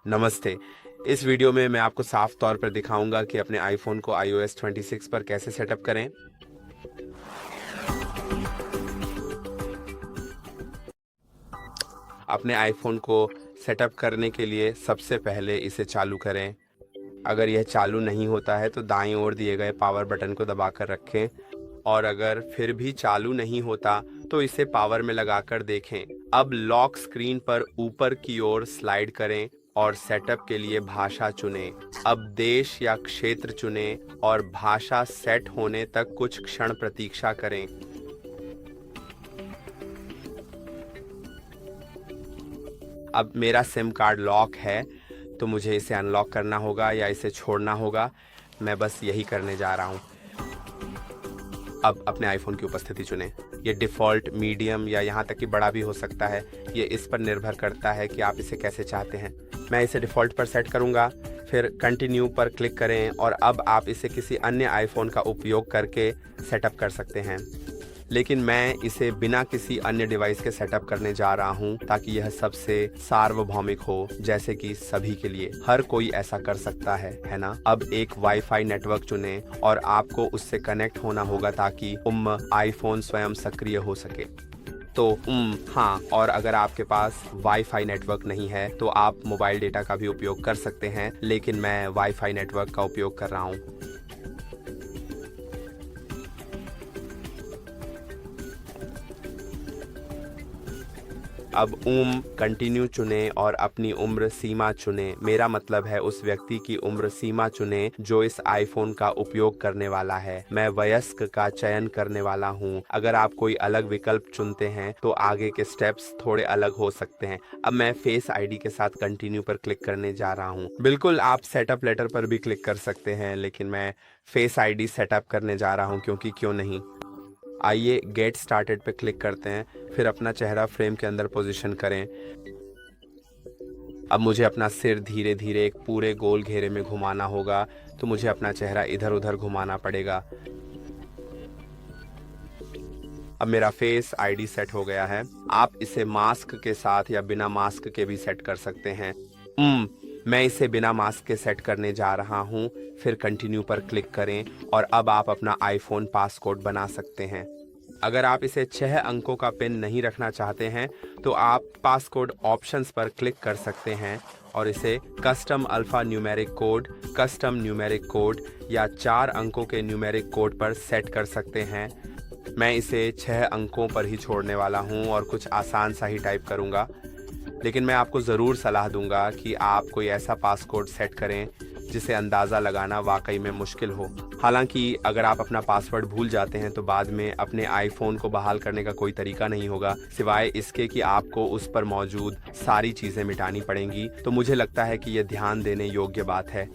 नमस्ते। इस वीडियो में मैं आपको साफ तौर पर दिखाऊंगा कि अपने आईफोन को iOS 26 पर कैसे सेटअप करें। अपने आईफोन को सेटअप करने के लिए सबसे पहले इसे चालू करें। अगर यह चालू नहीं होता है तो दाईं ओर दिए गए पावर बटन को दबाकर रखें और अगर फिर भी चालू नहीं होता तो इसे पावर में लगाकर देखें। अब लॉक स्क्रीन पर ऊपर की ओर स्लाइड करें और सेटअप के लिए भाषा चुनें। अब देश या क्षेत्र चुनें और भाषा सेट होने तक कुछ क्षण प्रतीक्षा करें। अब मेरा सिम कार्ड लॉक है तो मुझे इसे अनलॉक करना होगा या इसे छोड़ना होगा। मैं बस यही करने जा रहा हूँ। अब अपने आईफोन की उपस्थिति चुनें। ये डिफ़ॉल्ट, मीडियम या यहाँ तक कि बड़ा भी हो सकता है। ये इस पर निर्भर करता है कि आप इसे कैसे चाहते हैं। मैं इसे डिफ़ॉल्ट पर सेट करूँगा, फिर कंटिन्यू पर क्लिक करें और अब आप इसे किसी अन्य आईफोन का उपयोग करके सेटअप कर सकते हैं। लेकिन मैं इसे बिना किसी अन्य डिवाइस के सेटअप करने जा रहा हूं ताकि यह सबसे सार्वभौमिक हो, जैसे कि सभी के लिए। हर कोई ऐसा कर सकता है ना। अब एक वाईफाई नेटवर्क चुनें और आपको उससे कनेक्ट होना होगा ताकि आईफोन स्वयं सक्रिय हो सके। तो हाँ, और अगर आपके पास वाईफाई नेटवर्क नहीं है तो आप मोबाइल डेटा का भी उपयोग कर सकते हैं, लेकिन मैं वाईफाई नेटवर्क का उपयोग कर रहा हूँ। अब कंटिन्यू चुनें और अपनी उम्र सीमा चुनें। मेरा मतलब है उस व्यक्ति की उम्र सीमा चुनें जो इस आईफोन का उपयोग करने वाला है। मैं वयस्क का चयन करने वाला हूं। अगर आप कोई अलग विकल्प चुनते हैं तो आगे के स्टेप्स थोड़े अलग हो सकते हैं। अब मैं फेस आईडी के साथ कंटिन्यू पर क्लिक करने जा रहा हूं। बिल्कुल, आप सेटअप लेटर पर भी क्लिक कर सकते हैं, लेकिन मैं फेस आईडी सेटअप करने जा रहा हूं क्योंकि क्यों नहीं। आइए गेट स्टार्टेड पे क्लिक करते हैं, फिर अपना चेहरा फ्रेम के अंदर पोजीशन करें। अब मुझे अपना सिर धीरे धीरे एक पूरे गोल घेरे में घुमाना होगा, तो मुझे अपना चेहरा इधर उधर घुमाना पड़ेगा। अब मेरा फेस आईडी सेट हो गया है। आप इसे मास्क के साथ या बिना मास्क के भी सेट कर सकते हैं। मैं इसे बिना मास्क के सेट करने जा रहा हूं, फिर कंटिन्यू पर क्लिक करें और अब आप अपना आईफोन पासकोड बना सकते हैं। अगर आप इसे 6 अंकों का पिन नहीं रखना चाहते हैं तो आप पासकोड ऑप्शंस पर क्लिक कर सकते हैं और इसे custom alpha numeric code, custom numeric code या 4 अंकों के न्यूमेरिक कोड पर सेट कर सकते हैं। मैं इसे 6 अंकों पर ही छोड़ने वाला हूं और कुछ आसान सा ही टाइप करूंगा, लेकिन मैं आपको ज़रूर सलाह दूंगा कि आप कोई ऐसा पासकोड सेट करें जिसे अंदाज़ा लगाना वाकई में मुश्किल हो। हालांकि अगर आप अपना पासवर्ड भूल जाते हैं तो बाद में अपने आईफोन को बहाल करने का कोई तरीका नहीं होगा सिवाय इसके कि आपको उस पर मौजूद सारी चीज़ें मिटानी पड़ेंगी। तो मुझे लगता है कि यह ध्यान देने योग्य बात है।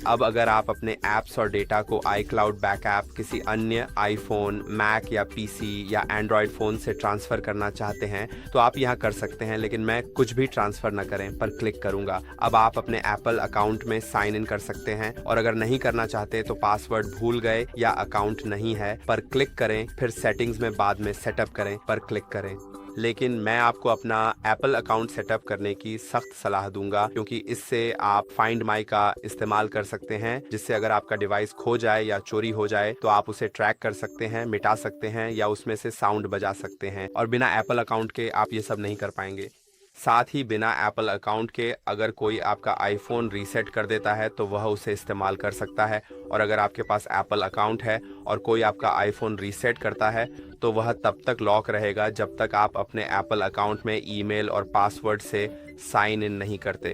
अब अगर आप अपने ऐप्स और डेटा को iCloud बैकअप किसी अन्य आईफोन, मैक या पीसी या एंड्रॉयड फ़ोन से ट्रांसफ़र करना चाहते हैं तो आप यहां कर सकते हैं, लेकिन मैं कुछ भी ट्रांसफ़र न करें पर क्लिक करूंगा। अब आप अपने एप्पल अकाउंट में साइन इन कर सकते हैं और अगर नहीं करना चाहते तो पासवर्ड भूल गए या अकाउंट नहीं है पर क्लिक करें, फिर सेटिंग्स में बाद में सेटअप करें पर क्लिक करें। लेकिन मैं आपको अपना एप्पल अकाउंट सेटअप करने की सख्त सलाह दूंगा क्योंकि इससे आप फाइंड माई का इस्तेमाल कर सकते हैं, जिससे अगर आपका डिवाइस खो जाए या चोरी हो जाए तो आप उसे ट्रैक कर सकते हैं, मिटा सकते हैं या उसमें से साउंड बजा सकते हैं। और बिना एप्पल अकाउंट के आप ये सब नहीं कर पाएंगे। साथ ही बिना एप्पल अकाउंट के अगर कोई आपका आईफोन रीसेट कर देता है तो वह उसे इस्तेमाल कर सकता है, और अगर आपके पास एप्पल अकाउंट है और कोई आपका आईफोन रीसेट करता है तो वह तब तक लॉक रहेगा जब तक आप अपने एप्पल अकाउंट में ईमेल और पासवर्ड से साइन इन नहीं करते।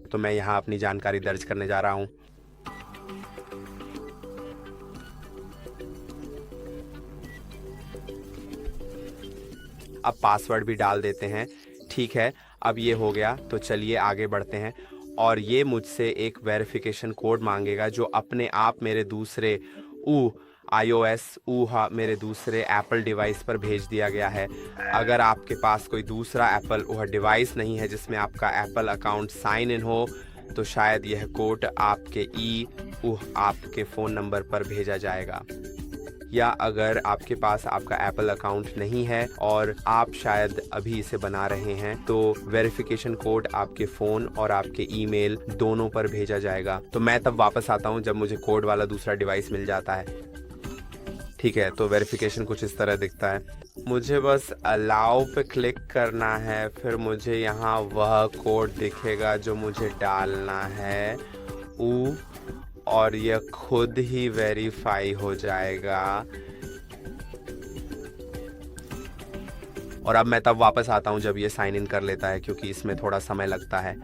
तो मैं यहाँ अपनी जानकारी दर्ज करने जा रहा हूँ। अब पासवर्ड भी डाल देते हैं। ठीक है, अब ये हो गया तो चलिए आगे बढ़ते हैं। और ये मुझसे एक वेरिफिकेशन कोड मांगेगा जो अपने आप मेरे दूसरे iOS मेरे दूसरे एप्पल डिवाइस पर भेज दिया गया है। अगर आपके पास कोई दूसरा एप्पल डिवाइस नहीं है जिसमें आपका एप्पल अकाउंट साइन इन हो तो शायद यह कोड आपके आपके फ़ोन नंबर पर भेजा जाएगा। या अगर आपके पास आपका एप्पल अकाउंट नहीं है और आप शायद अभी इसे बना रहे हैं, तो वेरिफिकेशन कोड आपके फ़ोन और आपके ईमेल दोनों पर भेजा जाएगा। तो मैं तब वापस आता हूँ जब मुझे कोड वाला दूसरा डिवाइस मिल जाता है। ठीक है, तो वेरिफिकेशन कुछ इस तरह दिखता है। मुझे बस अलाउ पे क्लिक करना है, फिर मुझे यहाँ वह कोड दिखेगा जो मुझे डालना है और यह खुद ही वेरीफाई हो जाएगा। और अब मैं तब वापस आता हूँ जब ये साइन इन कर लेता है, क्योंकि इसमें थोड़ा समय लगता है।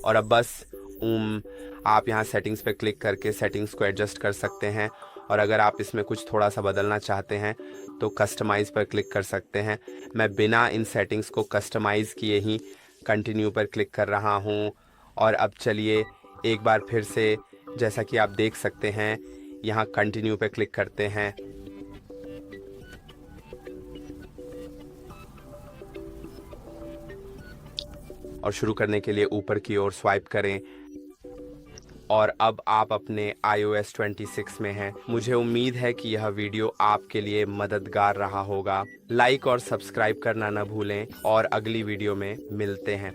और अब बस आप यहाँ सेटिंग्स पे क्लिक करके सेटिंग्स को एडजस्ट कर सकते हैं। और अगर आप इसमें कुछ थोड़ा सा बदलना चाहते हैं तो कस्टमाइज़ पर क्लिक कर सकते हैं। मैं बिना इन सेटिंग्स को कस्टमाइज़ किए ही कंटिन्यू पर क्लिक कर रहा हूँ। और अब चलिए एक बार फिर से, जैसा कि आप देख सकते हैं, यहाँ कंटिन्यू पे क्लिक करते हैं। और शुरू करने के लिए ऊपर की ओर स्वाइप करें। और अब आप अपने iOS 26 में हैं। मुझे उम्मीद है कि यह वीडियो आपके लिए मददगार रहा होगा। लाइक और सब्सक्राइब करना न भूलें और अगली वीडियो में मिलते हैं।